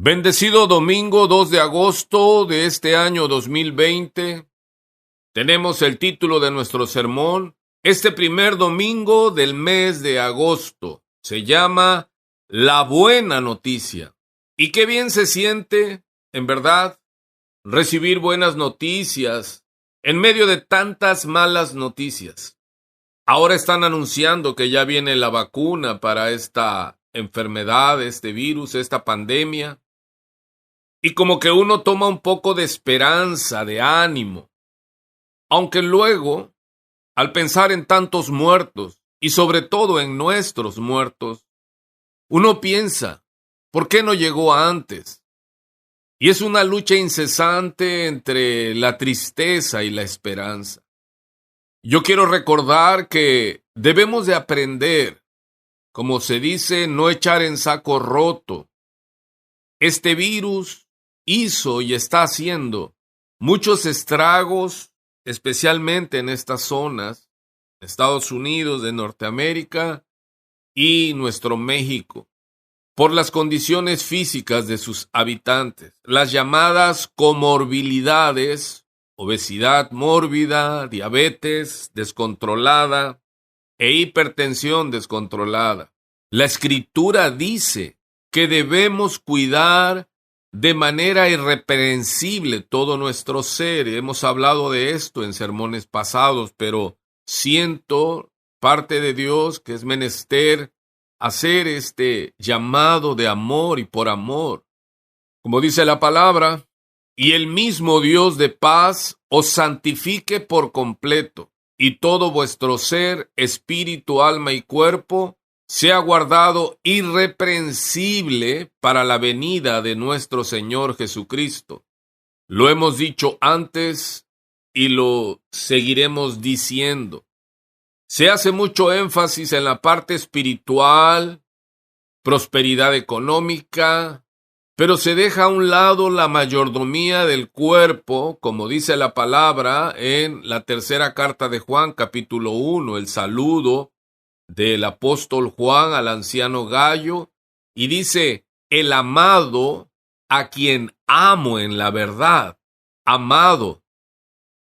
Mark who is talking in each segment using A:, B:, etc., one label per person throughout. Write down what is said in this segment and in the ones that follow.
A: Bendecido domingo 2 de agosto de este año 2020. Tenemos el título de nuestro sermón. Este primer domingo del mes de agosto se llama La Buena Noticia. Y qué bien se siente, en verdad, recibir buenas noticias en medio de tantas malas noticias. Ahora están anunciando que ya viene la vacuna para esta enfermedad, este virus, esta pandemia. Y como que uno toma un poco de esperanza, de ánimo. Aunque luego, al pensar en tantos muertos, y sobre todo en nuestros muertos, uno piensa, ¿por qué no llegó antes? Y es una lucha incesante entre la tristeza y la esperanza. Yo quiero recordar que debemos de aprender, como se dice, no echar en saco roto. Este virus hizo y está haciendo muchos estragos, especialmente en estas zonas, Estados Unidos, de Norteamérica y nuestro México, por las condiciones físicas de sus habitantes, las llamadas comorbilidades, obesidad mórbida, diabetes descontrolada e hipertensión descontrolada. La Escritura dice que debemos cuidar de manera irreprensible todo nuestro ser. Hemos hablado de esto en sermones pasados, pero siento parte de Dios que es menester hacer este llamado de amor y por amor. Como dice la palabra, y el mismo Dios de paz os santifique por completo, y todo vuestro ser, espíritu, alma y cuerpo, sea guardado irreprensible para la venida de nuestro Señor Jesucristo. Lo hemos dicho antes y lo seguiremos diciendo. Se hace mucho énfasis en la parte espiritual, prosperidad económica, pero se deja a un lado la mayordomía del cuerpo, como dice la palabra en la tercera carta de Juan, capítulo 1, el saludo del apóstol Juan al anciano Gallo, y dice, el amado a quien amo en la verdad. Amado,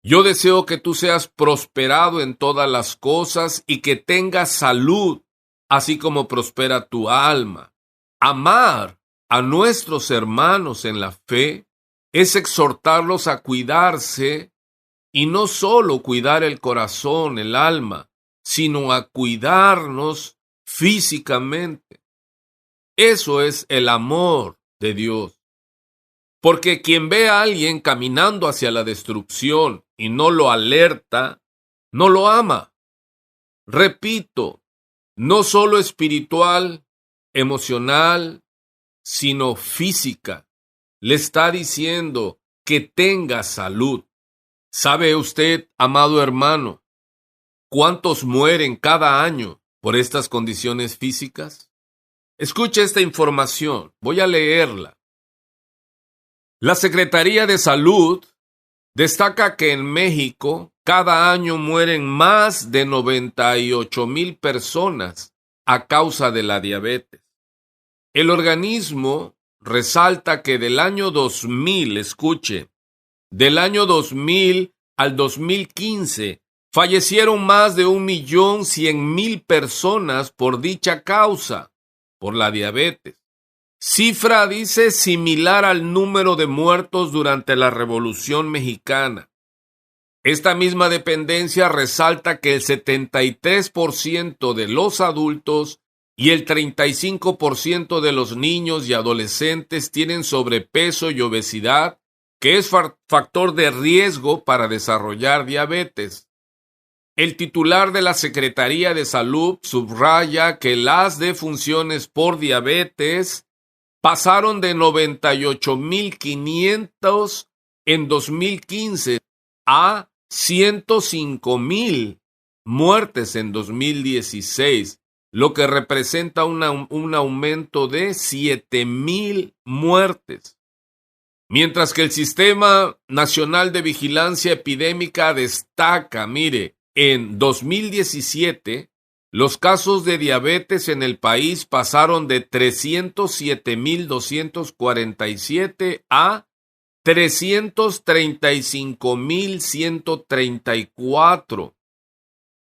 A: yo deseo que tú seas prosperado en todas las cosas y que tengas salud, así como prospera tu alma. Amar a nuestros hermanos en la fe es exhortarlos a cuidarse, y no solo cuidar el corazón, el alma, sino a cuidarnos físicamente. Eso es el amor de Dios. Porque quien ve a alguien caminando hacia la destrucción y no lo alerta, no lo ama. Repito, no solo espiritual, emocional, sino física. Le está diciendo que tenga salud. ¿Sabe usted, amado hermano, cuántos mueren cada año por estas condiciones físicas? Escuche esta información, voy a leerla. La Secretaría de Salud destaca que en México cada año mueren más de 98,000 personas a causa de la diabetes. El organismo resalta que del año 2000, escuche, del año 2000 al 2015, fallecieron más de 1,100,000 personas por dicha causa, por la diabetes. Cifra, dice, similar al número de muertos durante la Revolución Mexicana. Esta misma dependencia resalta que el 73% de los adultos y el 35% de los niños y adolescentes tienen sobrepeso y obesidad, que es factor de riesgo para desarrollar diabetes. El titular de la Secretaría de Salud subraya que las defunciones por diabetes pasaron de 98,500 en 2015 a 105,000 muertes en 2016, lo que representa un aumento de 7,000 muertes. Mientras que el Sistema Nacional de Vigilancia Epidémica destaca, mire, en 2017 Los casos de diabetes en el país pasaron de 307,247 a 335,134.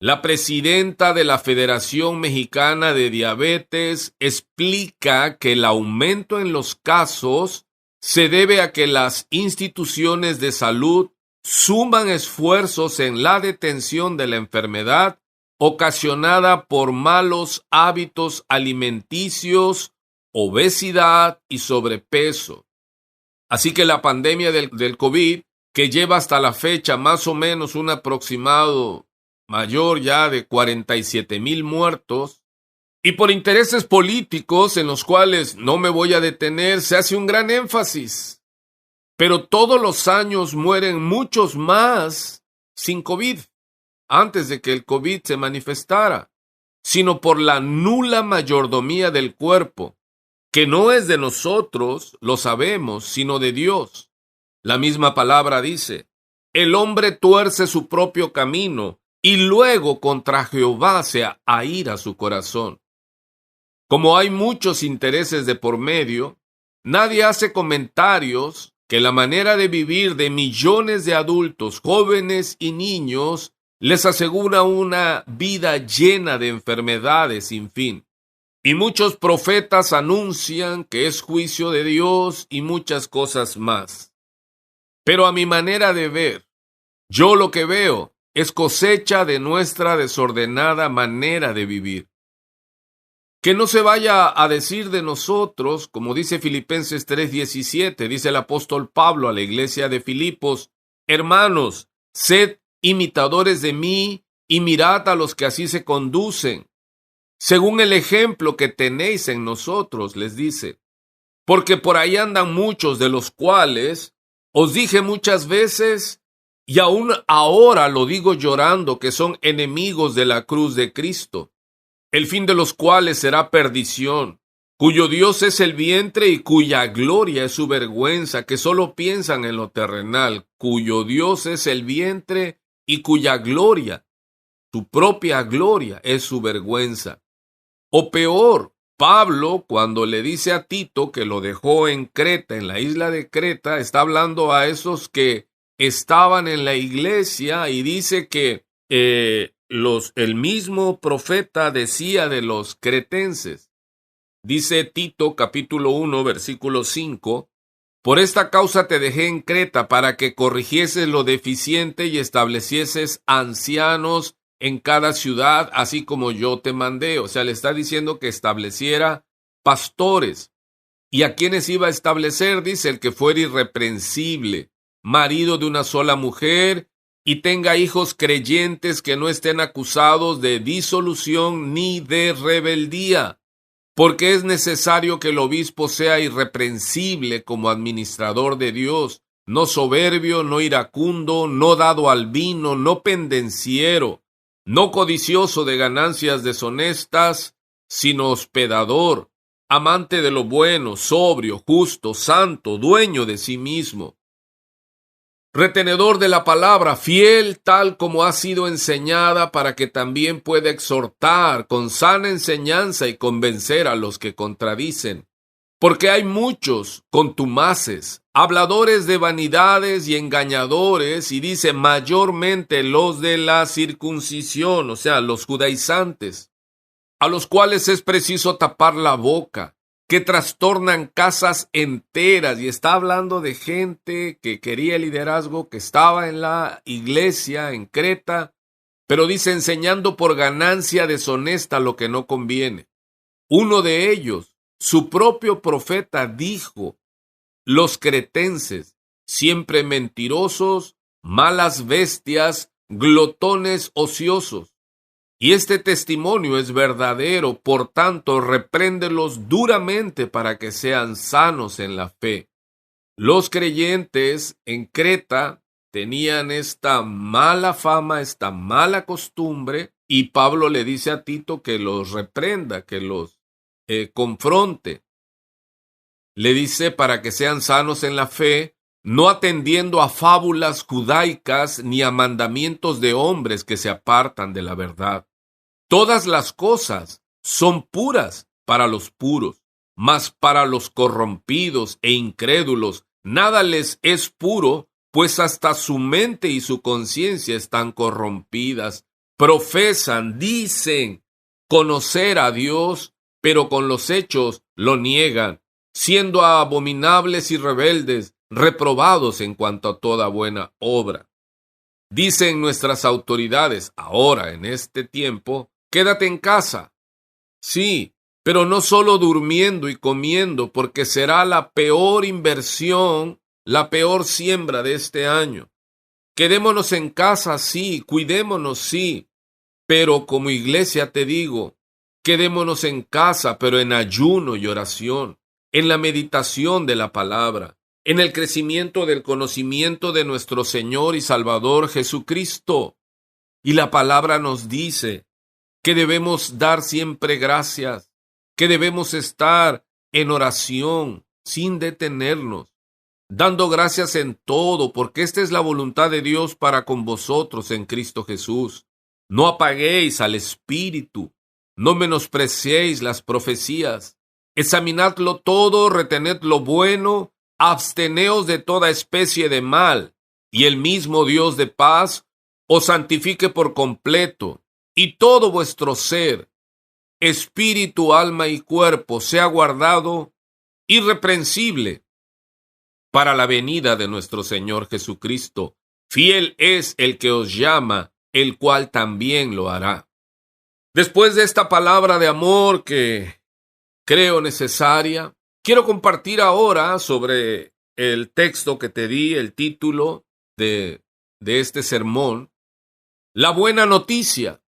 A: La presidenta de la Federación Mexicana de Diabetes explica que el aumento en los casos se debe a que las instituciones de salud suman esfuerzos en la detención de la enfermedad ocasionada por malos hábitos alimenticios, obesidad y sobrepeso. Así que la pandemia del COVID, que lleva hasta la fecha más o menos un aproximado mayor ya de 47,000 muertos, y por intereses políticos en los cuales no me voy a detener, se hace un gran énfasis. Pero todos los años mueren muchos más sin COVID, antes de que el COVID se manifestara, sino por la nula mayordomía del cuerpo, que no es de nosotros, lo sabemos, sino de Dios. La misma palabra dice, el hombre tuerce su propio camino, y luego contra Jehová se aira su corazón. Como hay muchos intereses de por medio, nadie hace comentarios que la manera de vivir de millones de adultos, jóvenes y niños les asegura una vida llena de enfermedades sin fin. Y muchos profetas anuncian que es juicio de Dios y muchas cosas más. Pero a mi manera de ver, yo lo que veo es cosecha de nuestra desordenada manera de vivir. Que no se vaya a decir de nosotros, como dice Filipenses 3:17, dice el apóstol Pablo a la iglesia de Filipos, hermanos, sed imitadores de mí y mirad a los que así se conducen, según el ejemplo que tenéis en nosotros, les dice, porque por ahí andan muchos de los cuales os dije muchas veces, y aún ahora lo digo llorando, que son enemigos de la cruz de Cristo, el fin de los cuales será perdición, cuyo Dios es el vientre y cuya gloria es su vergüenza, que solo piensan en lo terrenal, cuyo Dios es el vientre y cuya gloria, su propia gloria, es su vergüenza. O peor, Pablo, cuando le dice a Tito que lo dejó en Creta, en la isla de Creta, está hablando a esos que estaban en la iglesia y dice que el mismo profeta decía de los cretenses. Dice Tito capítulo 1 versículo 5, por esta causa te dejé en Creta para que corrigieses lo deficiente y establecieses ancianos en cada ciudad, así como yo te mandé. O sea, le está diciendo que estableciera pastores. ¿Y a quiénes iba a establecer? Dice, el que fuera irreprensible, marido de una sola mujer, y tenga hijos creyentes que no estén acusados de disolución ni de rebeldía, porque es necesario que el obispo sea irreprensible como administrador de Dios, no soberbio, no iracundo, no dado al vino, no pendenciero, no codicioso de ganancias deshonestas, sino hospedador, amante de lo bueno, sobrio, justo, santo, dueño de sí mismo, retenedor de la palabra, fiel tal como ha sido enseñada, para que también pueda exhortar con sana enseñanza y convencer a los que contradicen. Porque hay muchos contumaces, habladores de vanidades y engañadores, y dice mayormente los de la circuncisión, o sea, los judaizantes, a los cuales es preciso tapar la boca, que trastornan casas enteras, y está hablando de gente que quería el liderazgo, que estaba en la iglesia en Creta, pero dice enseñando por ganancia deshonesta lo que no conviene. Uno de ellos, su propio profeta, dijo, los cretenses, siempre mentirosos, malas bestias, glotones ociosos. Y este testimonio es verdadero, por tanto, repréndelos duramente para que sean sanos en la fe. Los creyentes en Creta tenían esta mala fama, esta mala costumbre, y Pablo le dice a Tito que los reprenda, que los confronte. Le dice para que sean sanos en la fe, no atendiendo a fábulas judaicas ni a mandamientos de hombres que se apartan de la verdad. Todas las cosas son puras para los puros, mas para los corrompidos e incrédulos nada les es puro, pues hasta su mente y su conciencia están corrompidas. Profesan, dicen conocer a Dios, pero con los hechos lo niegan, siendo abominables y rebeldes, reprobados en cuanto a toda buena obra. Dicen nuestras autoridades, ahora en este tiempo, quédate en casa. Sí, pero no solo durmiendo y comiendo, porque será la peor inversión, la peor siembra de este año. Quedémonos en casa, sí, cuidémonos, sí, pero como iglesia te digo, quedémonos en casa, pero en ayuno y oración, en la meditación de la palabra, en el crecimiento del conocimiento de nuestro Señor y Salvador Jesucristo. Y la palabra nos dice que debemos dar siempre gracias, que debemos estar en oración sin detenernos, dando gracias en todo, porque esta es la voluntad de Dios para con vosotros en Cristo Jesús. No apaguéis al Espíritu, no menospreciéis las profecías, examinadlo todo, retened lo bueno, absteneos de toda especie de mal, y el mismo Dios de paz os santifique por completo, y todo vuestro ser, espíritu, alma y cuerpo, sea guardado irreprensible para la venida de nuestro Señor Jesucristo. Fiel es el que os llama, el cual también lo hará. Después de esta palabra de amor que creo necesaria, quiero compartir ahora sobre el texto que te di, el título de este sermón, la buena noticia.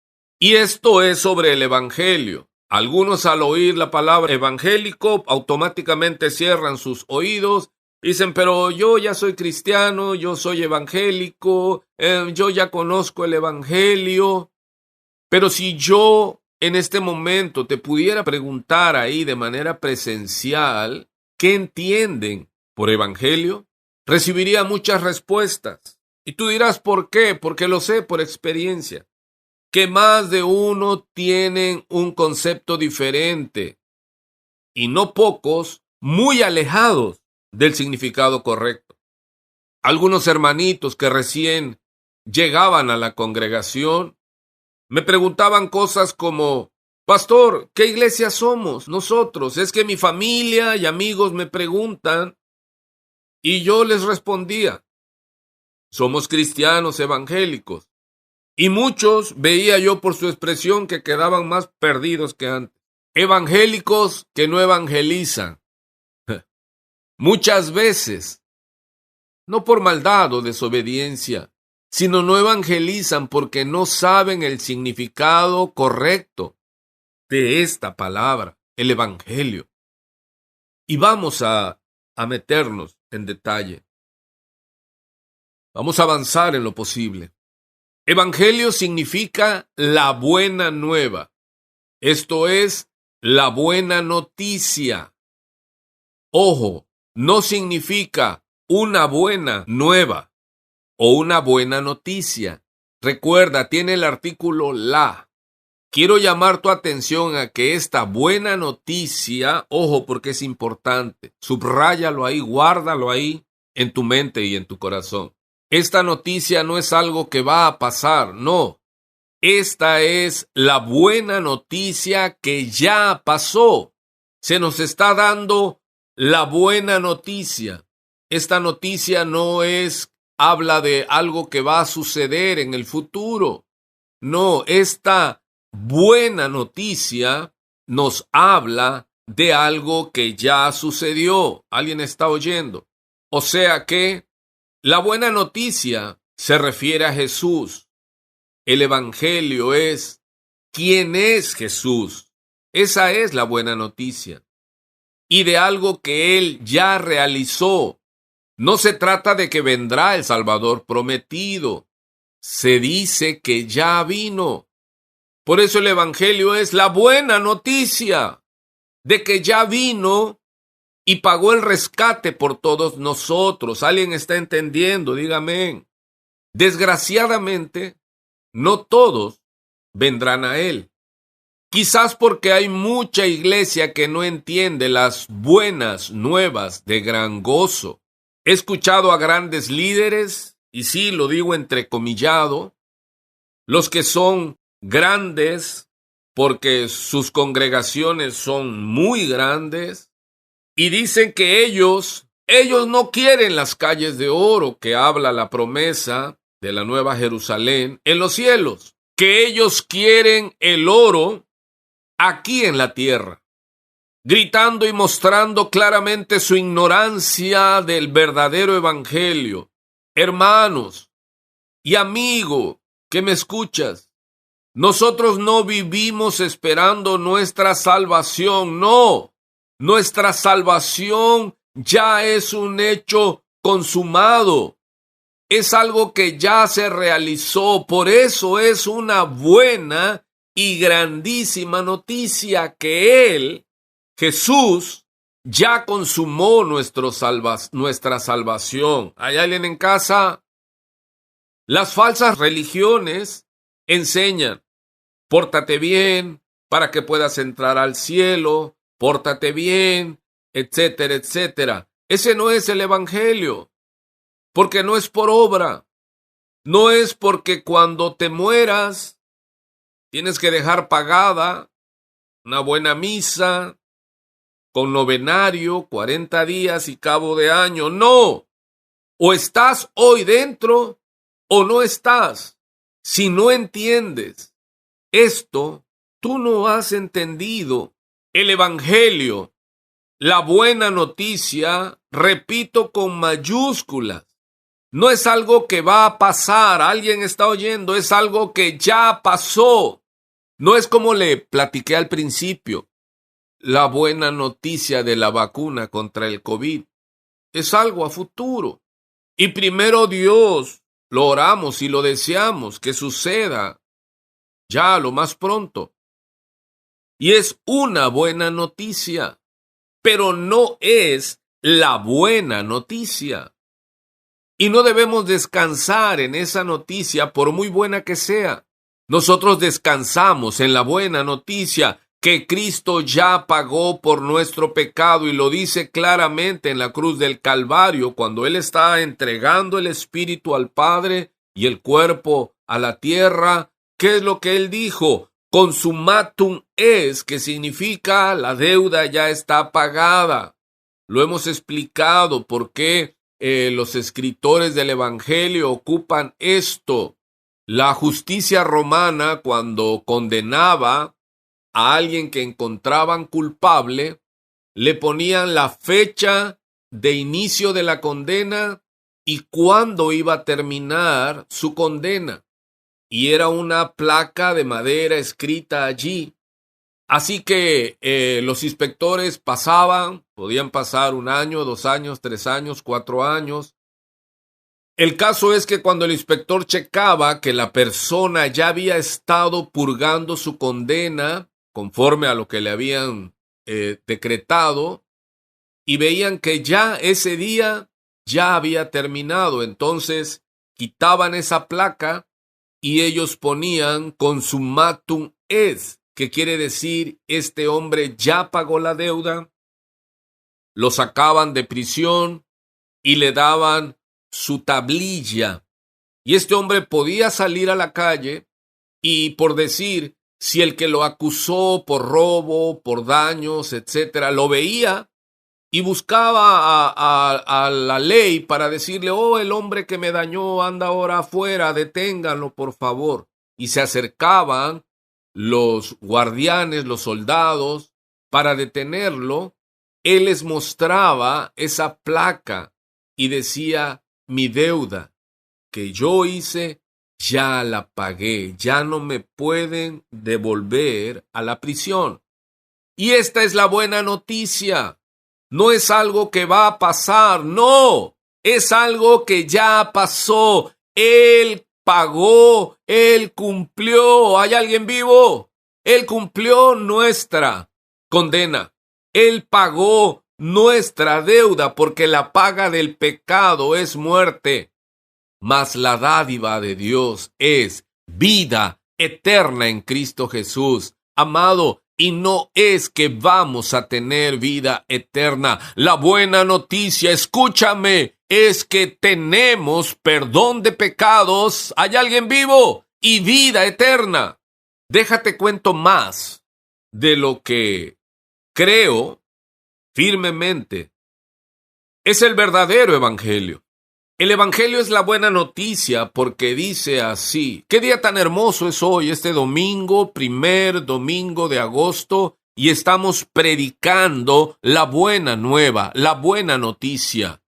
A: Y esto es sobre el Evangelio. Algunos al oír la palabra evangélico automáticamente cierran sus oídos. Dicen, pero yo ya soy cristiano, yo soy evangélico, yo ya conozco el Evangelio. Pero si yo en este momento te pudiera preguntar ahí de manera presencial, ¿qué entienden por Evangelio? Recibiría muchas respuestas. Y tú dirás, ¿por qué? Porque lo sé por experiencia, que más de uno tienen un concepto diferente y no pocos muy alejados del significado correcto. Algunos hermanitos que recién llegaban a la congregación me preguntaban cosas como, pastor, ¿qué iglesia somos nosotros? Es que mi familia y amigos me preguntan y yo les respondía, somos cristianos evangélicos. Y muchos veía yo por su expresión que quedaban más perdidos que antes. Evangélicos que no evangelizan. Muchas veces, no por maldad o desobediencia, sino no evangelizan porque no saben el significado correcto de esta palabra, el evangelio. Y vamos a meternos en detalle. Vamos a avanzar en lo posible. Evangelio significa la buena nueva. Esto es la buena noticia. Ojo, no significa una buena nueva o una buena noticia. Recuerda, tiene el artículo la. Quiero llamar tu atención a que esta buena noticia, ojo porque es importante, subráyalo ahí, guárdalo ahí en tu mente y en tu corazón. Esta noticia no es algo que va a pasar, no. Esta es la buena noticia que ya pasó. Se nos está dando la buena noticia. Esta noticia no habla de algo que va a suceder en el futuro. No, esta buena noticia nos habla de algo que ya sucedió. ¿Alguien está oyendo? O sea que la buena noticia se refiere a Jesús. El Evangelio es ¿quién es Jesús? Esa es la buena noticia. Y de algo que Él ya realizó. No se trata de que vendrá el Salvador prometido. Se dice que ya vino. Por eso el Evangelio es la buena noticia de que ya vino y pagó el rescate por todos nosotros. ¿Alguien está entendiendo? Dígame. Desgraciadamente, no todos vendrán a Él. Quizás porque hay mucha iglesia que no entiende las buenas nuevas de gran gozo. He escuchado a grandes líderes, y sí, lo digo entrecomillado, los que son grandes porque sus congregaciones son muy grandes, y dicen que ellos no quieren las calles de oro que habla la promesa de la Nueva Jerusalén en los cielos, que ellos quieren el oro aquí en la tierra, gritando y mostrando claramente su ignorancia del verdadero evangelio. Hermanos y amigo que me escuchas, nosotros no vivimos esperando nuestra salvación, no. Nuestra salvación ya es un hecho consumado. Es algo que ya se realizó. Por eso es una buena y grandísima noticia que Él, Jesús, ya consumó nuestra salvación. ¿Hay alguien en casa? Las falsas religiones enseñan: pórtate bien para que puedas entrar al cielo, pórtate bien, etcétera, etcétera. Ese no es el evangelio, porque no es por obra, no es porque cuando te mueras tienes que dejar pagada una buena misa con novenario, 40 días y cabo de año. No, o estás hoy dentro o no estás. Si no entiendes esto, tú no has entendido el evangelio, la buena noticia, repito, con mayúsculas. No es algo que va a pasar, alguien está oyendo, es algo que ya pasó. No es como le platiqué al principio, la buena noticia de la vacuna contra el COVID. Es algo a futuro. Y primero Dios, lo oramos y lo deseamos que suceda ya lo más pronto. Y es una buena noticia, pero no es la buena noticia. Y no debemos descansar en esa noticia por muy buena que sea. Nosotros descansamos en la buena noticia que Cristo ya pagó por nuestro pecado, y lo dice claramente en la cruz del Calvario cuando Él está entregando el Espíritu al Padre y el cuerpo a la tierra. ¿Qué es lo que Él dijo? Consumatum es, que significa la deuda ya está pagada. Lo hemos explicado por qué los escritores del Evangelio ocupan esto. La justicia romana, cuando condenaba a alguien que encontraban culpable, le ponían la fecha de inicio de la condena y cuándo iba a terminar su condena. Y era una placa de madera escrita allí. Así que los inspectores podían pasar 1 año, 2 años, 3 años, 4 años. El caso es que cuando el inspector checaba que la persona ya había estado purgando su condena conforme a lo que le habían decretado, y veían que ya ese día ya había terminado, entonces quitaban esa placa y ellos ponían consumatum est, que quiere decir este hombre ya pagó la deuda. Lo sacaban de prisión y le daban su tablilla, y este hombre podía salir a la calle y, por decir, si el que lo acusó por robo, por daños, etcétera, lo veía y buscaba a la ley para decirle: oh, el hombre que me dañó anda ahora afuera, deténganlo por favor. Y se acercaban los guardianes, los soldados, para detenerlo. Él les mostraba esa placa y decía: mi deuda que yo hice, ya la pagué, ya no me pueden devolver a la prisión. Y esta es la buena noticia. No es algo que va a pasar, no, es algo que ya pasó. Él pagó, Él cumplió. ¿Hay alguien vivo? Él cumplió nuestra condena. Él pagó nuestra deuda, porque la paga del pecado es muerte, mas la dádiva de Dios es vida eterna en Cristo Jesús. amado, y no es que vamos a tener vida eterna. La buena noticia, escúchame, es que tenemos perdón de pecados. ¿Hay alguien vivo? Y vida eterna. Déjate cuento más de lo que creo firmemente. Es el verdadero evangelio. El evangelio es la buena noticia porque dice así. Qué día tan hermoso es hoy, este domingo, primer domingo de agosto, y estamos predicando la buena nueva, la buena noticia,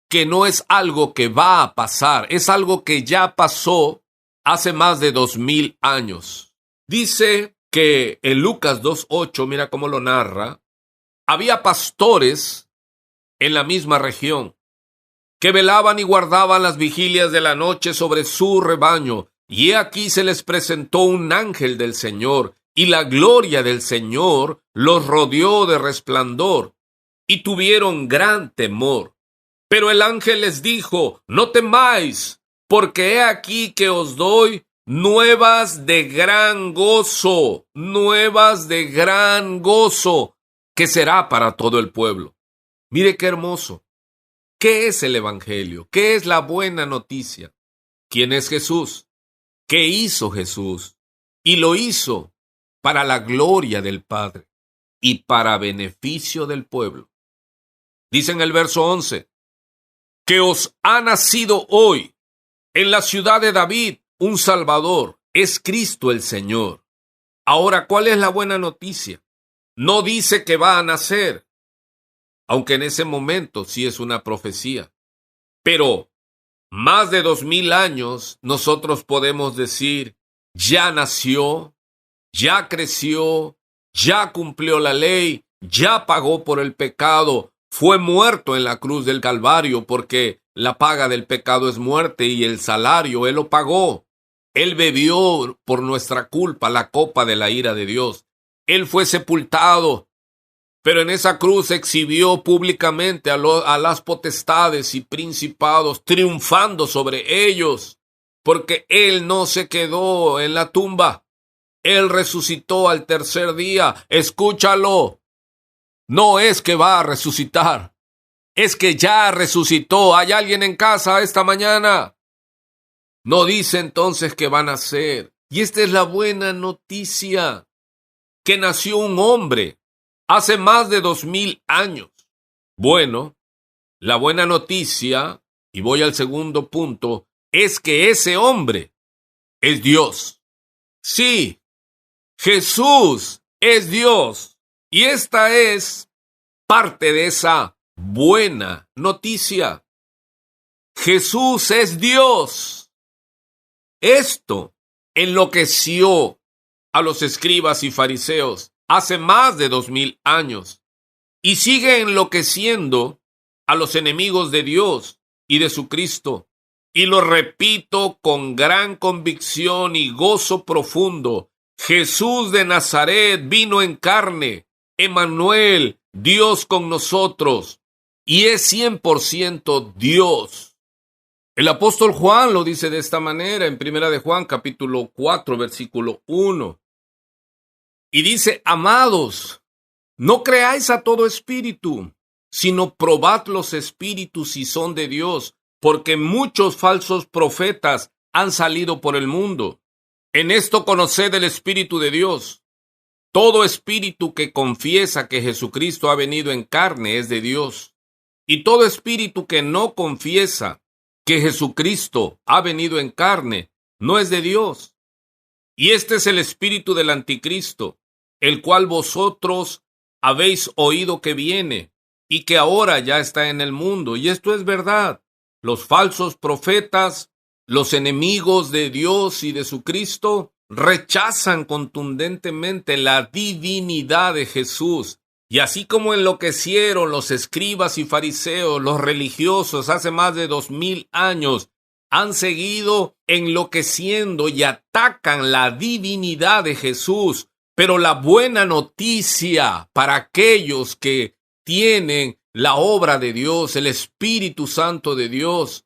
A: que no es algo que va a pasar, es algo que ya pasó hace más de 2000 años. Dice que en Lucas 2:8, mira cómo lo narra, había pastores en la misma región que velaban y guardaban las vigilias de la noche sobre su rebaño, y he aquí se les presentó un ángel del Señor, y la gloria del Señor los rodeó de resplandor, y tuvieron gran temor. Pero el ángel les dijo: no temáis, porque he aquí que os doy nuevas de gran gozo, que será para todo el pueblo. Mire qué hermoso. ¿Qué es el evangelio? ¿Qué es la buena noticia? ¿Quién es Jesús? ¿Qué hizo Jesús? Y lo hizo para la gloria del Padre y para beneficio del pueblo. Dice en el verso 11, que os ha nacido hoy en la ciudad de David un Salvador, es Cristo el Señor. Ahora, ¿cuál es la buena noticia? No dice que va a nacer, aunque en ese momento sí es una profecía. Pero más de 2000 años nosotros podemos decir, ya nació, ya creció, ya cumplió la ley, ya pagó por el pecado, fue muerto en la cruz del Calvario, porque la paga del pecado es muerte y el salario Él lo pagó. Él bebió por nuestra culpa la copa de la ira de Dios. Él fue sepultado, pero en esa cruz exhibió públicamente a las potestades y principados, triunfando sobre ellos, porque Él no se quedó en la tumba. Él resucitó al tercer día. Escúchalo. No es que va a resucitar, es que ya resucitó. ¿Hay alguien en casa esta mañana? No dice entonces que van a nacer. Y esta es la buena noticia, que nació un hombre hace más de 2000 años. Bueno, la buena noticia, y voy al segundo punto, es que ese hombre es Dios. Sí, Jesús es Dios. Y esta es parte de esa buena noticia. Jesús es Dios. Esto enloqueció a los escribas y fariseos hace más de 2000 años, y sigue enloqueciendo a los enemigos de Dios y de su Cristo. Y lo repito con gran convicción y gozo profundo: Jesús de Nazaret vino en carne, Emmanuel, Dios con nosotros, y es 100% Dios. El apóstol Juan lo dice de esta manera en Primera de Juan, capítulo 4, versículo 1. Y dice: amados, no creáis a todo espíritu, sino probad los espíritus si son de Dios, porque muchos falsos profetas han salido por el mundo. En esto conoced el Espíritu de Dios. Todo espíritu que confiesa que Jesucristo ha venido en carne es de Dios. Y todo espíritu que no confiesa que Jesucristo ha venido en carne no es de Dios. Y este es el espíritu del anticristo, el cual vosotros habéis oído que viene y que ahora ya está en el mundo. Y esto es verdad. Los falsos profetas, los enemigos de Dios y de su Cristo, rechazan contundentemente la divinidad de Jesús. Y así como enloquecieron los escribas y fariseos, los religiosos hace más de 2000 años, han seguido enloqueciendo y atacan la divinidad de Jesús. Pero la buena noticia para aquellos que tienen la obra de Dios, el Espíritu Santo de Dios,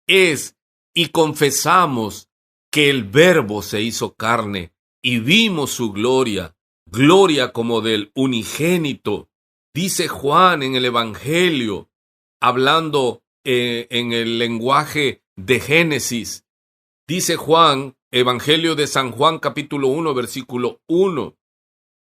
A: es y confesamos que el Verbo se hizo carne y vimos su gloria, gloria como del unigénito. Dice Juan en el Evangelio, hablando en el lenguaje de Génesis. Dice Juan, Evangelio de San Juan, capítulo 1, versículo 1.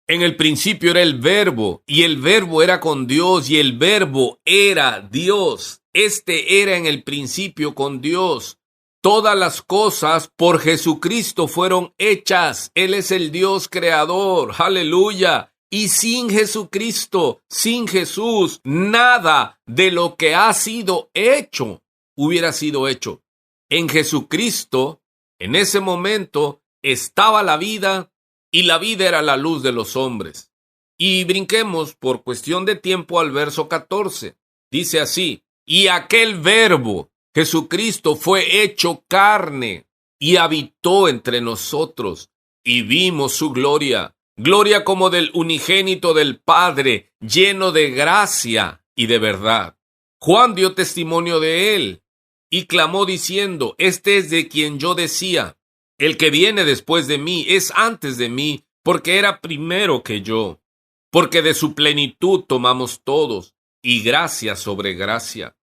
A: En el principio era el Verbo, y el Verbo era con Dios, y el Verbo era Dios. Este era en el principio con Dios. Todas las cosas por Jesucristo fueron hechas. Él es el Dios creador. ¡Aleluya! Y sin Jesucristo, sin Jesús, nada de lo que ha sido hecho hubiera sido hecho. En Jesucristo, en ese momento, estaba la vida, y la vida era la luz de los hombres. Y brinquemos por cuestión de tiempo al verso 14. Dice así: y aquel Verbo, Jesucristo, fue hecho carne y habitó entre nosotros, y vimos su gloria, gloria como del unigénito del Padre, lleno de gracia y de verdad. Juan dio testimonio de él y clamó diciendo: este es de quien yo decía, el que viene después de mí es antes de mí, porque era primero que yo. Porque de su plenitud tomamos todos, y gracia sobre gracia.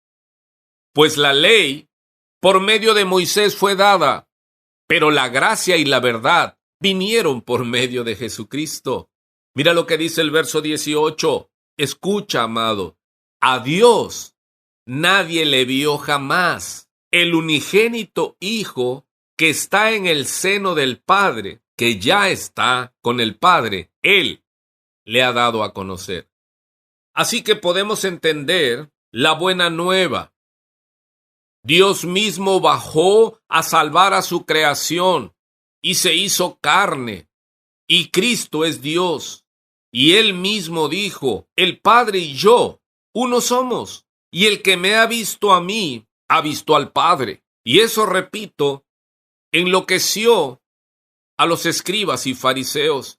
A: Pues la ley, por medio de Moisés fue dada, pero la gracia y la verdad vinieron por medio de Jesucristo. Mira lo que dice el verso 18. Escucha, amado. A Dios nadie le vio jamás. El unigénito Hijo que está en el seno del Padre, que ya está con el Padre, Él le ha dado a conocer. Así que podemos entender la buena nueva. Dios mismo bajó a salvar a su creación y se hizo carne. Y Cristo es Dios. Y Él mismo dijo: el Padre y yo, uno somos. Y el que me ha visto a mí, ha visto al Padre. Y eso, repito, enloqueció a los escribas y fariseos,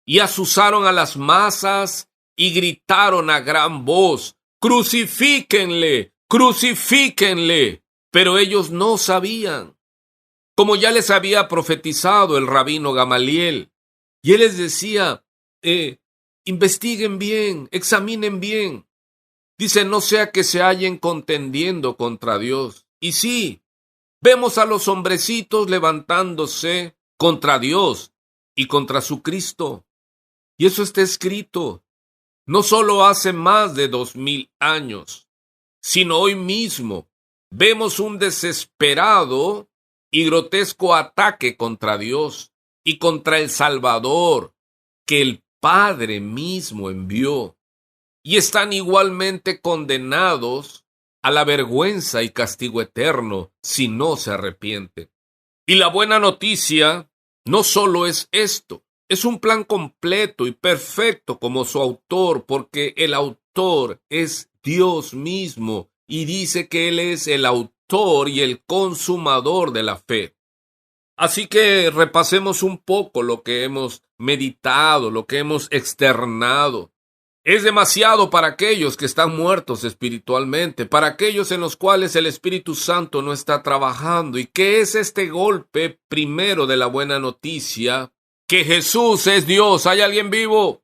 A: y asusaron a las masas y gritaron a gran voz: ¡crucifíquenle! ¡Crucifíquenle! Pero ellos no sabían, como ya les había profetizado el rabino Gamaliel. Y él les decía: investiguen bien, examinen bien. Dice: no sea que se hallen contendiendo contra Dios. Y sí, vemos a los hombrecitos levantándose contra Dios y contra su Cristo. Y eso está escrito, no solo hace más de 2000 años, sino hoy mismo. Vemos un desesperado y grotesco ataque contra Dios y contra el Salvador que el Padre mismo envió. Y están igualmente condenados a la vergüenza y castigo eterno si no se arrepienten. Y la buena noticia no solo es esto, es un plan completo y perfecto como su autor, porque el autor es Dios mismo y dice que Él es el autor y el consumador de la fe. Así que repasemos un poco lo que hemos meditado, lo que hemos externado. Es demasiado para aquellos que están muertos espiritualmente, para aquellos en los cuales el Espíritu Santo no está trabajando. ¿Y qué es este golpe primero de la buena noticia? Que Jesús es Dios. ¿Hay alguien vivo?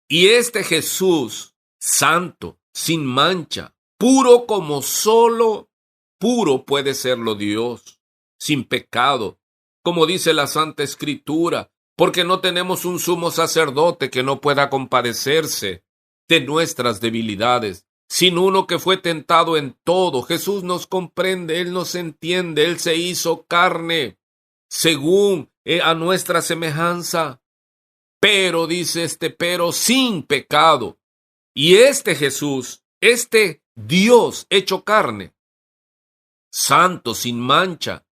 A: Y este Jesús, santo, sin mancha, puro como solo puro puede serlo Dios, sin pecado, como dice la Santa Escritura, porque no tenemos un sumo sacerdote que no pueda compadecerse de nuestras debilidades, sino uno que fue tentado en todo. Jesús nos comprende, Él nos entiende, Él se hizo carne, según a nuestra semejanza. Pero, dice pero sin pecado. Y este Jesús, este Dios hecho carne, santo, sin mancha,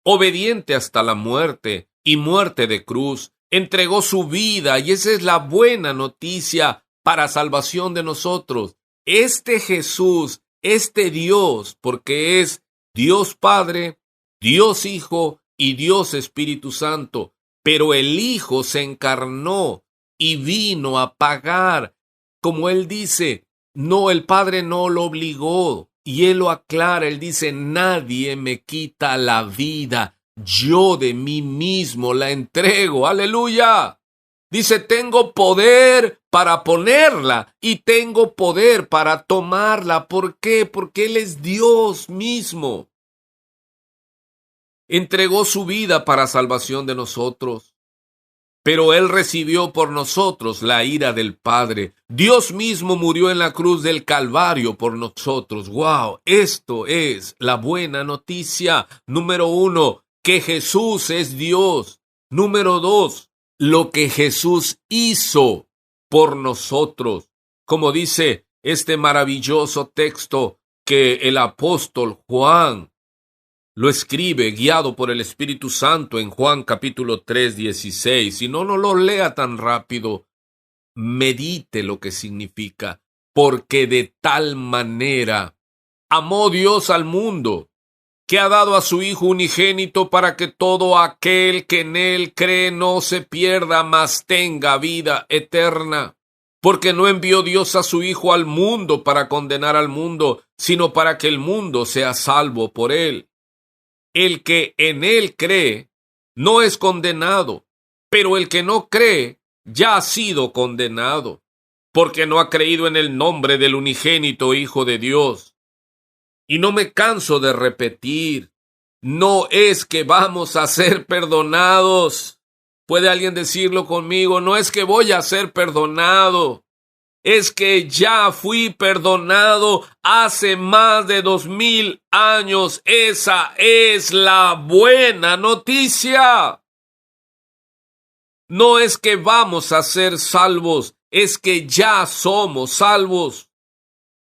A: obediente hasta la muerte y muerte de cruz, entregó su vida, y esa es la buena noticia para salvación de nosotros. Este Jesús, este Dios, porque es Dios Padre, Dios Hijo y Dios Espíritu Santo, pero el Hijo se encarnó y vino a pagar, como Él dice, no, el Padre no lo obligó, y Él lo aclara, Él dice: nadie me quita la vida, yo de mí mismo la entrego. ¡Aleluya! Dice, tengo poder para ponerla y tengo poder para tomarla. ¿Por qué? Porque Él es Dios mismo. Entregó su vida para salvación de nosotros, pero Él recibió por nosotros la ira del Padre. Dios mismo murió en la cruz del Calvario por nosotros. ¡Wow! Esto es la buena noticia. Número 1, que Jesús es Dios. Número 2, lo que Jesús hizo por nosotros. Como dice este maravilloso texto que el apóstol Juan lo escribe guiado por el Espíritu Santo en Juan capítulo 3, 16. Y no lo lea tan rápido. Medite lo que significa. Porque de tal manera amó Dios al mundo, que ha dado a su Hijo unigénito para que todo aquel que en Él cree no se pierda, mas tenga vida eterna. Porque no envió Dios a su Hijo al mundo para condenar al mundo, sino para que el mundo sea salvo por Él. El que en Él cree no es condenado, pero el que no cree ya ha sido condenado, porque no ha creído en el nombre del unigénito Hijo de Dios. Y no me canso de repetir, no es que vamos a ser perdonados. ¿Puede alguien decirlo conmigo? No es que voy a ser perdonado. Es que ya fui perdonado hace más de 2000 años. Esa es la buena noticia. No es que vamos a ser salvos, es que ya somos salvos.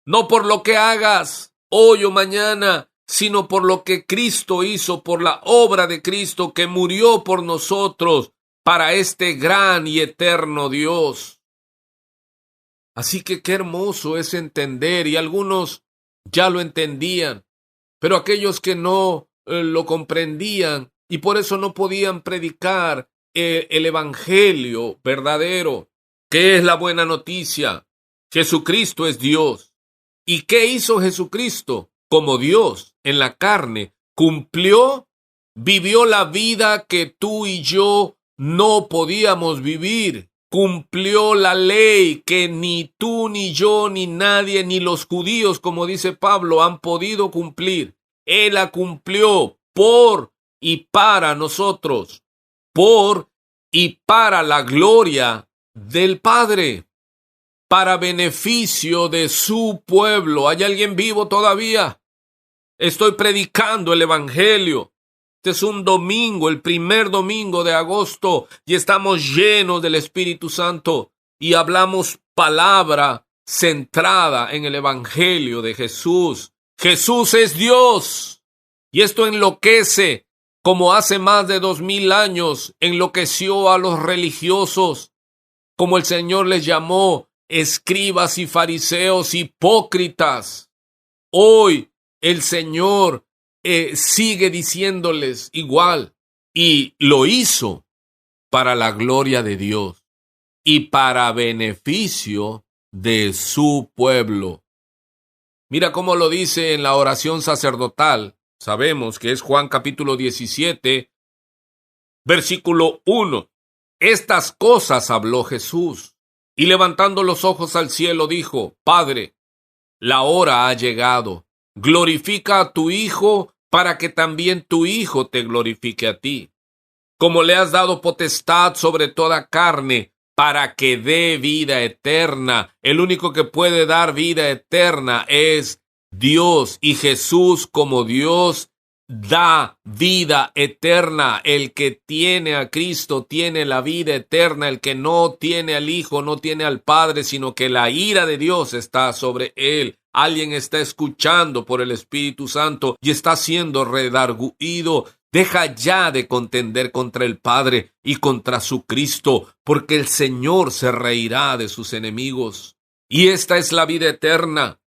A: No por lo que hagas hoy o mañana, sino por lo que Cristo hizo, por la obra de Cristo que murió por nosotros para este gran y eterno Dios. Así que qué hermoso es entender, y algunos ya lo entendían, pero aquellos que no lo comprendían y por eso no podían predicar el evangelio verdadero, que es la buena noticia. Jesucristo es Dios. ¿Y qué hizo Jesucristo? Como Dios en la carne, cumplió, vivió la vida que tú y yo no podíamos vivir. Cumplió la ley que ni tú, ni yo, ni nadie, ni los judíos, como dice Pablo, han podido cumplir. Él la cumplió por y para nosotros, por y para la gloria del Padre, para beneficio de su pueblo. ¿Hay alguien vivo todavía? Estoy predicando el evangelio. Este es un domingo, el primer domingo de agosto, y estamos llenos del Espíritu Santo y hablamos palabra centrada en el evangelio de Jesús. Jesús es Dios, y esto enloquece, como hace más de 2000 años enloqueció a los religiosos, como el Señor les llamó escribas y fariseos hipócritas. Hoy el Señor sigue diciéndoles igual, y lo hizo para la gloria de Dios y para beneficio de su pueblo. Mira cómo lo dice en la oración sacerdotal. Sabemos que es Juan capítulo 17, versículo 1. Estas cosas habló Jesús, y levantando los ojos al cielo dijo: Padre, la hora ha llegado. Glorifica a tu Hijo, para que también tu Hijo te glorifique a ti. Como le has dado potestad sobre toda carne, para que dé vida eterna. El único que puede dar vida eterna es Dios, y Jesús como Dios da vida eterna. El que tiene a Cristo tiene la vida eterna. El que no tiene al Hijo no tiene al Padre, sino que la ira de Dios está sobre él. Alguien está escuchando por el Espíritu Santo y está siendo redarguido. Deja ya de contender contra el Padre y contra su Cristo, porque el Señor se reirá de sus enemigos. Y esta es la vida eterna,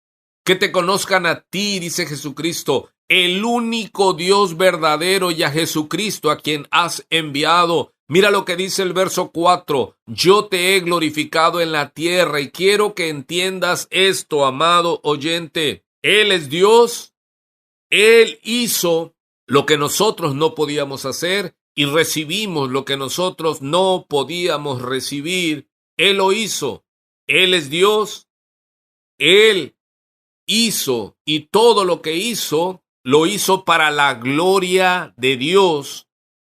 A: que te conozcan a ti, dice Jesucristo, el único Dios verdadero, y a Jesucristo a quien has enviado. Mira lo que dice el verso 4. Yo te he glorificado en la tierra, y quiero que entiendas esto, amado oyente. Él es Dios. Él hizo lo que nosotros no podíamos hacer, y recibimos lo que nosotros no podíamos recibir, Él lo hizo. Él es Dios, Él hizo, y todo lo que hizo, lo hizo para la gloria de Dios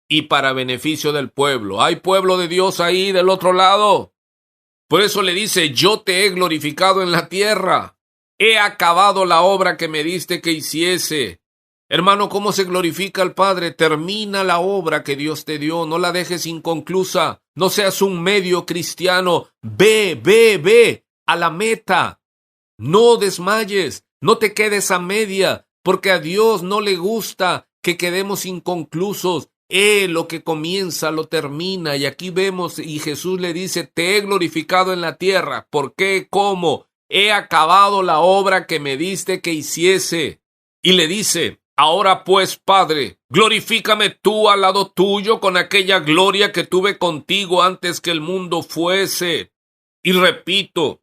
A: y para beneficio del pueblo. Hay pueblo de Dios ahí del otro lado. Por eso le dice, yo te he glorificado en la tierra. He acabado la obra que me diste que hiciese. Hermano, ¿cómo se glorifica al Padre? Termina la obra que Dios te dio. No la dejes inconclusa. No seas un medio cristiano. Ve a la meta. No desmayes. No te quedes a media, porque a Dios no le gusta que quedemos inconclusos. Lo que comienza lo termina. Y aquí vemos, y Jesús le dice, te he glorificado en la tierra. ¿Por qué? ¿Cómo? He acabado la obra que me diste que hiciese. Y le dice, ahora pues, Padre, glorifícame tú al lado tuyo con aquella gloria que tuve contigo antes que el mundo fuese. Y repito,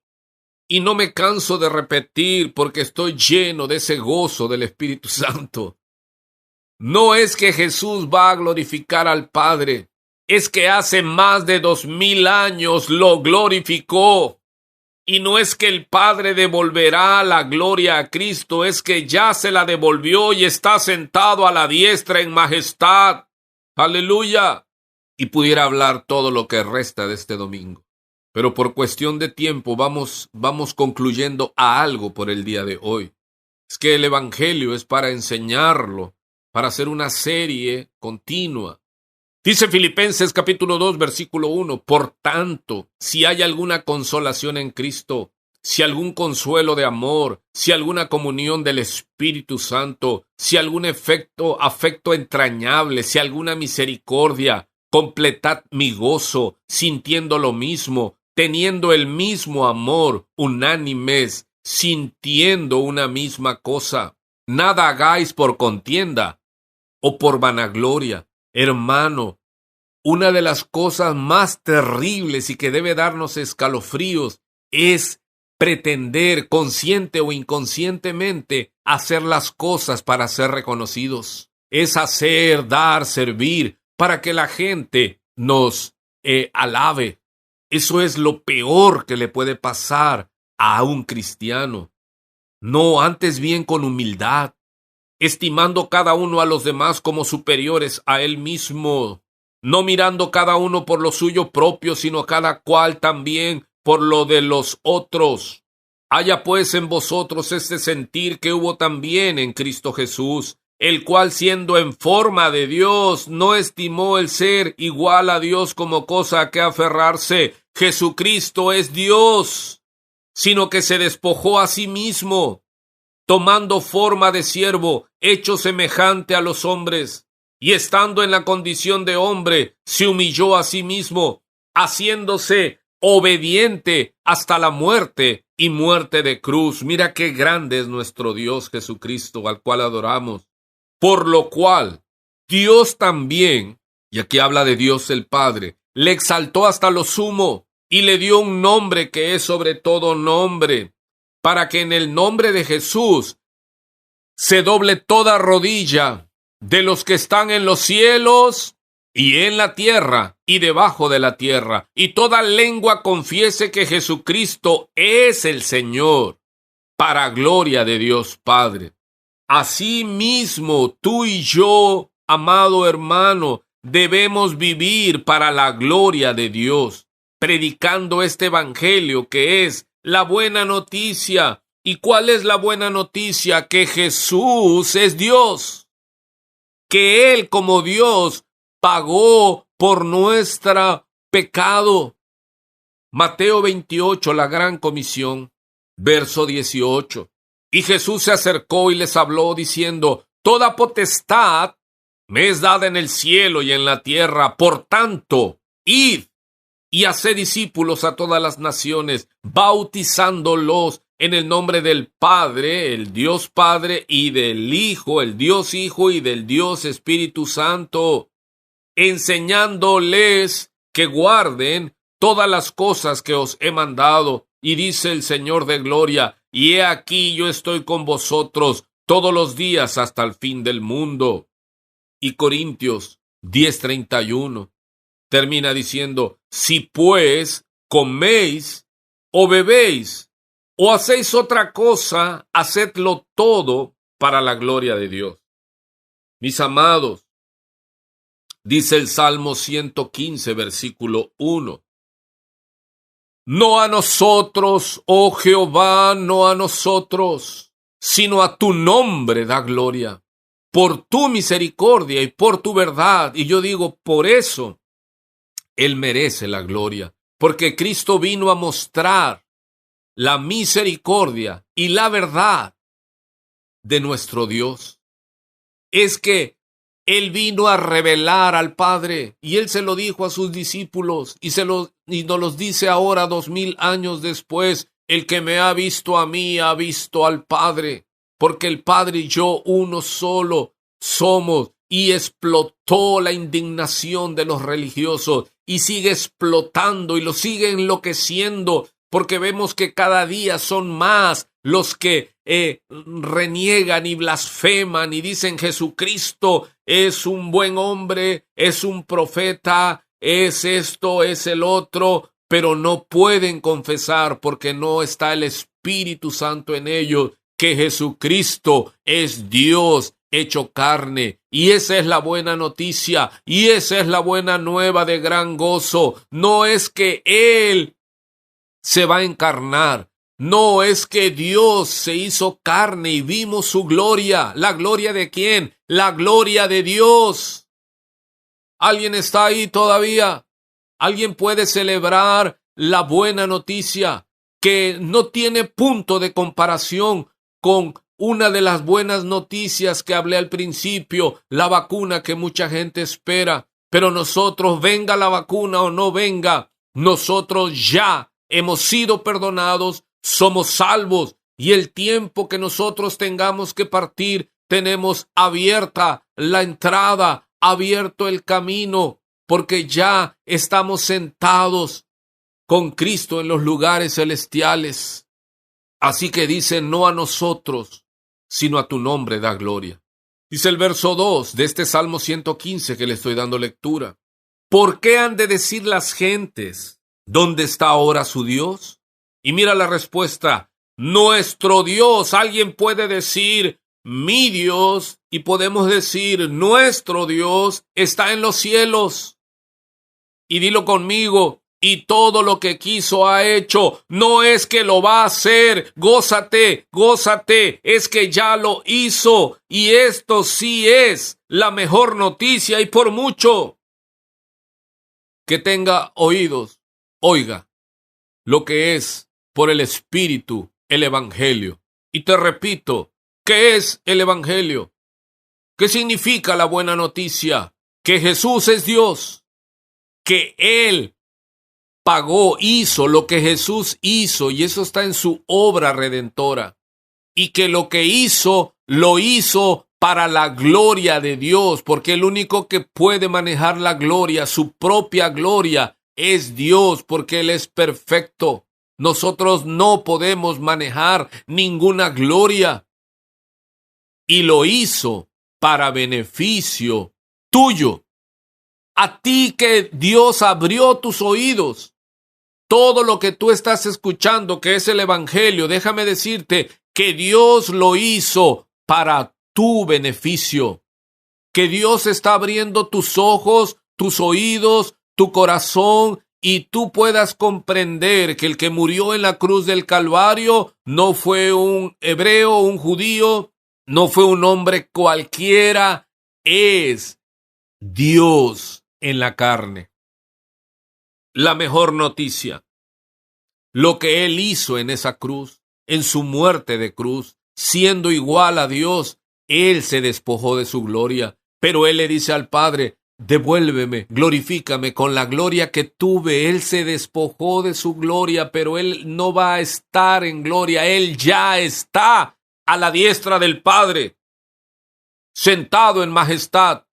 A: y no me canso de repetir porque estoy lleno de ese gozo del Espíritu Santo. No es que Jesús va a glorificar al Padre, es que hace más de 2000 años lo glorificó. Y no es que el Padre devolverá la gloria a Cristo, es que ya se la devolvió y está sentado a la diestra en majestad. ¡Aleluya! Y pudiera hablar todo lo que resta de este domingo. Pero por cuestión de tiempo vamos concluyendo a algo por el día de hoy. Es que el Evangelio es para enseñarlo, para hacer una serie continua. Dice Filipenses capítulo 2, versículo 1, por tanto, si hay alguna consolación en Cristo, si algún consuelo de amor, si alguna comunión del Espíritu Santo, si algún afecto entrañable, si alguna misericordia, completad mi gozo, sintiendo lo mismo, teniendo el mismo amor, unánimes, sintiendo una misma cosa. Nada hagáis por contienda o por vanagloria. Hermano, una de las cosas más terribles y que debe darnos escalofríos es pretender, consciente o inconscientemente, hacer las cosas para ser reconocidos. Es hacer, dar, servir, para que la gente nos alabe. Eso es lo peor que le puede pasar a un cristiano. No, antes bien con humildad, estimando cada uno a los demás como superiores a él mismo, no mirando cada uno por lo suyo propio, sino cada cual también por lo de los otros. Haya pues en vosotros este sentir que hubo también en Cristo Jesús, el cual siendo en forma de Dios, no estimó el ser igual a Dios como cosa a que aferrarse. Jesucristo es Dios, sino que se despojó a sí mismo, tomando forma de siervo, hecho semejante a los hombres, y estando en la condición de hombre, se humilló a sí mismo, haciéndose obediente hasta la muerte y muerte de cruz. Mira qué grande es nuestro Dios Jesucristo, al cual adoramos. Por lo cual, Dios también, y aquí habla de Dios el Padre, le exaltó hasta lo sumo, y le dio un nombre que es sobre todo nombre, para que en el nombre de Jesús se doble toda rodilla de los que están en los cielos y en la tierra y debajo de la tierra, y toda lengua confiese que Jesucristo es el Señor, para gloria de Dios Padre. Asimismo, tú y yo, amado hermano, debemos vivir para la gloria de Dios, predicando este evangelio que es la buena noticia. ¿Y cuál es la buena noticia? Que Jesús es Dios, que Él como Dios pagó por nuestro pecado. Mateo 28, la gran comisión, verso 18. Y Jesús se acercó y les habló diciendo, toda potestad me es dada en el cielo y en la tierra, por tanto, id y haced discípulos a todas las naciones, bautizándolos en el nombre del Padre, el Dios Padre, y del Hijo, el Dios Hijo, y del Dios Espíritu Santo, enseñándoles que guarden todas las cosas que os he mandado. Y dice el Señor de gloria, y he aquí yo estoy con vosotros todos los días hasta el fin del mundo. Y Corintios, 10:31. Termina diciendo, si pues coméis o bebéis o hacéis otra cosa, hacedlo todo para la gloria de Dios. Mis amados, dice el Salmo 115, versículo 1. No a nosotros, oh Jehová, no a nosotros, sino a tu nombre da gloria, por tu misericordia y por tu verdad. Y yo digo, por eso Él merece la gloria, porque Cristo vino a mostrar la misericordia y la verdad de nuestro Dios. Es que Él vino a revelar al Padre, y Él se lo dijo a sus discípulos, y nos los dice ahora 2000 años después: el que me ha visto a mí ha visto al Padre, porque el Padre y yo uno solo somos. Y explotó la indignación de los religiosos, y sigue explotando y lo sigue enloqueciendo, porque vemos que cada día son más los que reniegan y blasfeman y dicen Jesucristo es un buen hombre, es un profeta, es esto, es el otro, pero no pueden confesar porque no está el Espíritu Santo en ellos, que Jesucristo es Dios hecho carne. Y esa es la buena noticia, y esa es la buena nueva de gran gozo. No es que Él se va a encarnar, no es que Dios se hizo carne y vimos su gloria. ¿La gloria de quién? La gloria de Dios. ¿Alguien está ahí todavía? ¿Alguien puede celebrar la buena noticia que no tiene punto de comparación con una de las buenas noticias que hablé al principio, la vacuna que mucha gente espera? Pero nosotros, venga la vacuna o no venga, nosotros ya hemos sido perdonados, somos salvos, y el tiempo que nosotros tengamos que partir, tenemos abierta la entrada, abierto el camino, porque ya estamos sentados con Cristo en los lugares celestiales. Así que dice, no a nosotros, sino a tu nombre da gloria. Dice el verso 2 de este Salmo 115 que le estoy dando lectura. ¿Por qué han de decir las gentes, ¿dónde está ahora su Dios? Y mira la respuesta, nuestro Dios. Alguien puede decir, mi Dios, y podemos decir, nuestro Dios está en los cielos. Y dilo conmigo, y todo lo que quiso ha hecho. No es que lo va a hacer, gózate, gózate, es que ya lo hizo. Y esto sí es la mejor noticia, y por mucho. Que tenga oídos, oiga lo que es por el Espíritu el Evangelio. Y te repito, ¿qué es el Evangelio? ¿Qué significa la buena noticia? Que Jesús es Dios, que Él pagó, hizo lo que Jesús hizo, y eso está en su obra redentora, y que lo que hizo, lo hizo para la gloria de Dios, porque el único que puede manejar la gloria, su propia gloria, es Dios, porque Él es perfecto. Nosotros no podemos manejar ninguna gloria. Y lo hizo para beneficio tuyo. A ti que Dios abrió tus oídos. Todo lo que tú estás escuchando, que es el Evangelio, déjame decirte que Dios lo hizo para tu beneficio. Que Dios está abriendo tus ojos, tus oídos, tu corazón, y tú puedas comprender que el que murió en la cruz del Calvario no fue un hebreo, un judío, no fue un hombre cualquiera, es Dios en la carne. La mejor noticia, lo que Él hizo en esa cruz, en su muerte de cruz, siendo igual a Dios, Él se despojó de su gloria, pero Él le dice al Padre, devuélveme, glorifícame con la gloria que tuve. Él se despojó de su gloria, pero Él no va a estar en gloria. Él ya está a la diestra del Padre, sentado en majestad,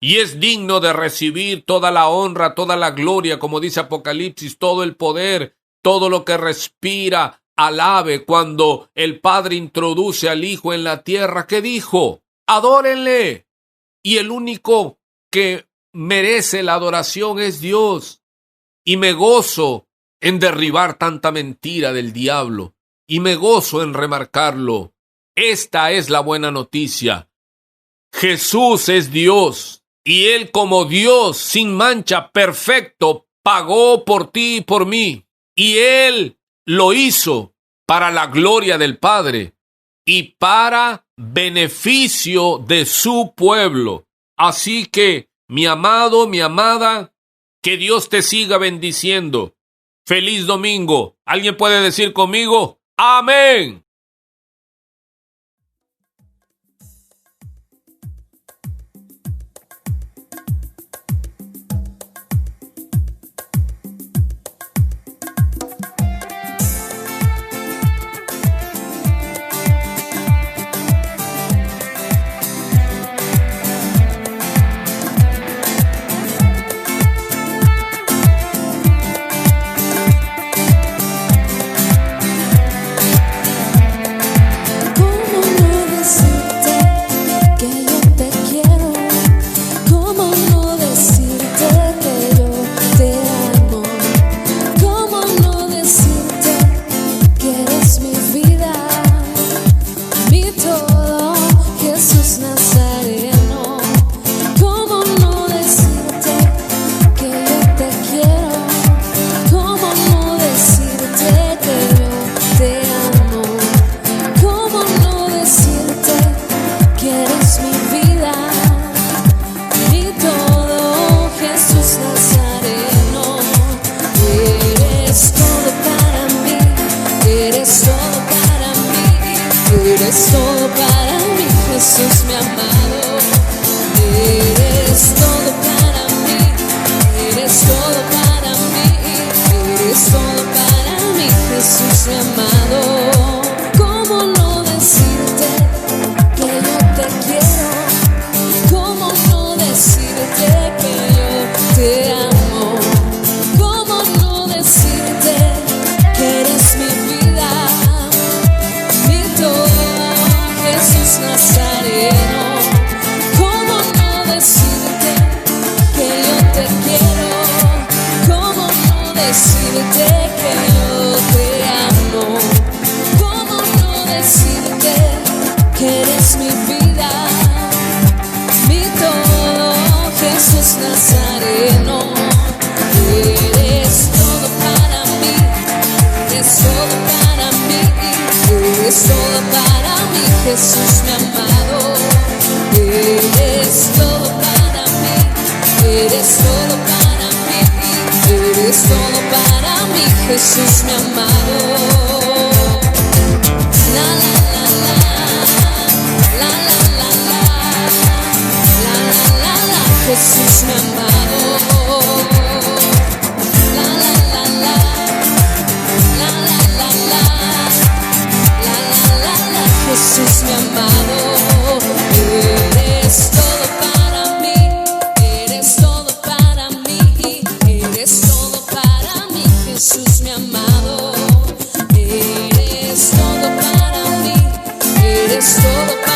A: y es digno de recibir toda la honra, toda la gloria, como dice Apocalipsis, todo el poder, todo lo que respira, alabe. Cuando el Padre introduce al Hijo en la tierra, ¿qué dijo? Adórenle. Y el único que merece la adoración es Dios. Y me gozo en derribar tanta mentira del diablo. Y me gozo en remarcarlo. Esta es la buena noticia. Jesús es Dios. Y Él como Dios, sin mancha, perfecto, pagó por ti y por mí. Y Él lo hizo para la gloria del Padre y para beneficio de su pueblo. Así que, mi amado, mi amada, que Dios te siga bendiciendo. ¡Feliz domingo! ¿Alguien puede decir conmigo? ¡Amén!
B: Eres todo para mí, Jesús mi amado. Eres todo para mí, eres todo para mí, eres todo para mí, Jesús mi amado. ¿Cómo no decirte que yo te quiero? ¿Cómo no decirte que yo te amo? ¿Cómo no decirte que eres mi vida? Jesús Nazareno, ¿cómo no decirte que yo te quiero? ¿Cómo no decirte que yo te amo? ¿Cómo no decirte que eres mi vida, mi todo? Jesús Nazareno, eres todo para mí, eres todo para mí, eres todo para mí, Jesús mi amado. Eres todo para mí, eres todo para mí, eres todo para mí, Jesús mi amado. La la la la, la la la la, la la la la, Jesús mi amado. La la la la, la la la la, la la la la, Jesús mi amado. Eres todo para mí, eres todo para mí, eres todo para mí, Jesús mi amado. Eres todo para mí, eres todo para mí.